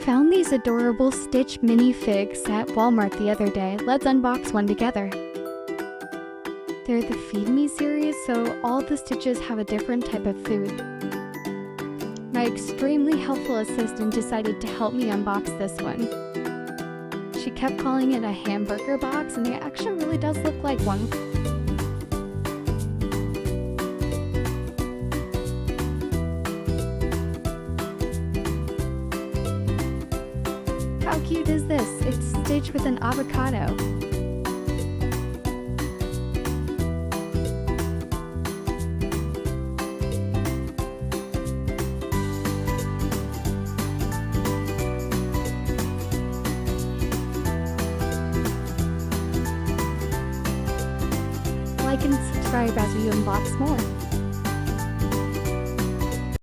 found these adorable Stitch minifigs at Walmart the other day. Let's unbox one together. They're the Feed Me series, so all the Stitches have a different type of food. My extremely helpful assistant decided to help me unbox this one. She kept calling it a hamburger box, and it actually really does look like one. How cute is this? It's Stitch with an avocado. Like and subscribe as we unbox more.